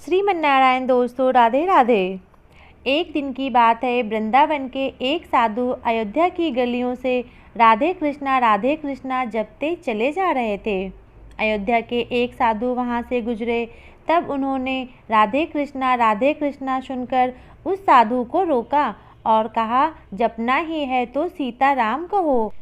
श्रीमन्नारायण दोस्तों, राधे राधे। एक दिन की बात है, वृंदावन के एक साधु अयोध्या की गलियों से राधे कृष्णा जपते चले जा रहे थे। अयोध्या के एक साधु वहां से गुजरे, तब उन्होंने राधे कृष्णा सुनकर उस साधु को रोका और कहा, जपना ही है तो सीताराम कहो,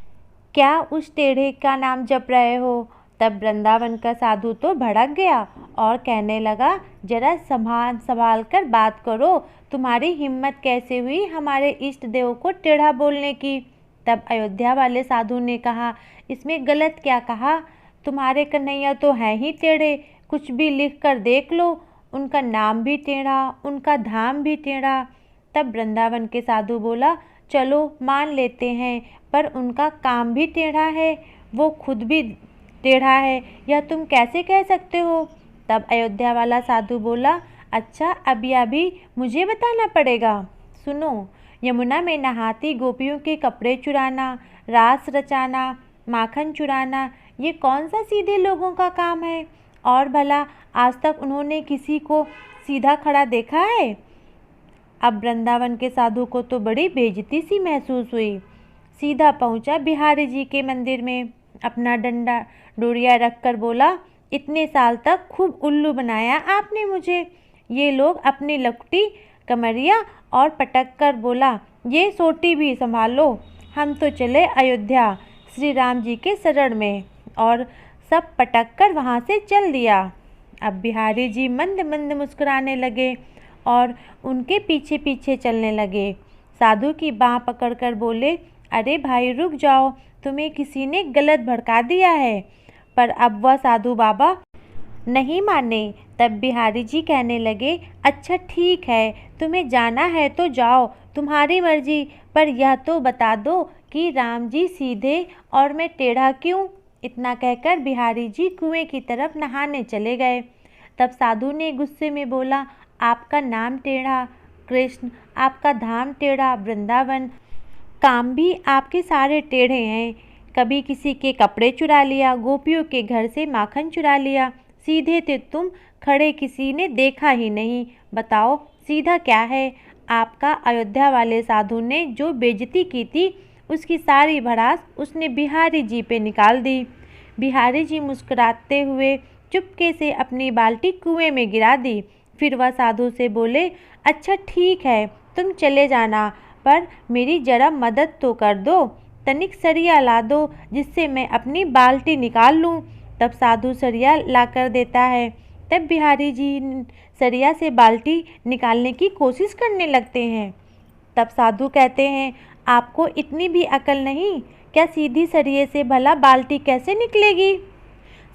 क्या उस टेढ़े का नाम जप रहे हो? तब वृंदावन का साधु तो भड़क गया और कहने लगा, जरा संभाल कर बात करो, तुम्हारी हिम्मत कैसे हुई हमारे इष्ट देव को टेढ़ा बोलने की? तब अयोध्या वाले साधु ने कहा, इसमें गलत क्या कहा? तुम्हारे कन्हैया तो हैं ही टेढ़े, कुछ भी लिख कर देख लो, उनका नाम भी टेढ़ा, उनका धाम भी टेढ़ा। तब वृंदावन के साधु बोला, चलो मान लेते हैं, पर उनका काम भी टेढ़ा है, वो खुद भी टेढ़ा है, यह तुम कैसे कह सकते हो? तब अयोध्या वाला साधु बोला, अच्छा अभी मुझे बताना पड़ेगा। सुनो, यमुना में नहाती गोपियों के कपड़े चुराना, रास रचाना, माखन चुराना, ये कौन सा सीधे लोगों का काम है? और भला आज तक उन्होंने किसी को सीधा खड़ा देखा है? अब वृंदावन के साधु को तो बड़ी बेइज्जती सी महसूस हुई। सीधा पहुंचा बिहारी जी के मंदिर में, अपना डंडा डोरिया रख कर बोला, इतने साल तक खूब उल्लू बनाया आपने मुझे। ये लोग अपनी लकुटी कमरिया और पटक कर बोला, ये सोटी भी संभाल लो। हम तो चले अयोध्या श्री राम जी के शरण में, और सब पटक कर वहाँ से चल दिया। अब बिहारी जी मंद मंद मुस्कुराने लगे और उनके पीछे पीछे चलने लगे। साधु की बाँह पकड़कर बोले, अरे भाई रुक जाओ, तुम्हें किसी ने गलत भड़का दिया है। पर अब वह साधु बाबा नहीं माने। तब बिहारी जी कहने लगे, अच्छा ठीक है, तुम्हें जाना है तो जाओ, तुम्हारी मर्जी, पर यह तो बता दो कि राम जी सीधे और मैं टेढ़ा क्यों? इतना कहकर बिहारी जी कुएं की तरफ नहाने चले गए। तब साधु ने गुस्से में बोला, आपका नाम टेढ़ा कृष्ण, आपका धाम टेढ़ा वृंदावन, काम भी आपके सारे टेढ़े हैं। कभी किसी के कपड़े चुरा लिया, गोपियों के घर से माखन चुरा लिया, सीधे थे तुम खड़े किसी ने देखा ही नहीं। बताओ सीधा क्या है? आपका अयोध्या वाले साधु ने जो बेइज्जती की थी, उसकी सारी भड़ास उसने बिहारी जी पे निकाल दी। बिहारी जी मुस्कुराते हुए चुपके से अपनी बाल्टी कुएं में गिरा दी। फिर वह साधु से बोले, अच्छा ठीक है, तुम चले जाना, पर मेरी जरा मदद तो कर दो, तनिक सरिया ला दो जिससे मैं अपनी बाल्टी निकाल लूँ। तब साधु सरिया ला कर देता है। तब बिहारी जी सरिया से बाल्टी निकालने की कोशिश करने लगते हैं। तब साधु कहते हैं, आपको इतनी भी अकल नहीं क्या? सीधी सरिये से भला बाल्टी कैसे निकलेगी?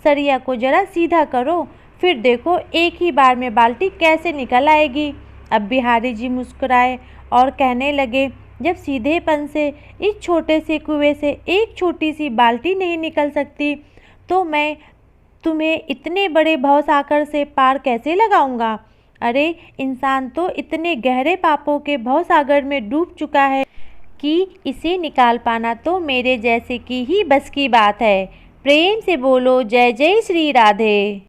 सरिया को जरा सीधा करो, फिर देखो एक ही बार में बाल्टी कैसे निकल आएगी। अब बिहारी जी मुस्कुराए और कहने लगे, जब सीधेपन से इस छोटे से कुएं से एक छोटी सी बाल्टी नहीं निकल सकती, तो मैं तुम्हें इतने बड़े भवसागर से पार कैसे लगाऊंगा? अरे इंसान तो इतने गहरे पापों के भवसागर में डूब चुका है कि इसे निकाल पाना तो मेरे जैसे की ही बस की बात है। प्रेम से बोलो, जय जय श्री राधे।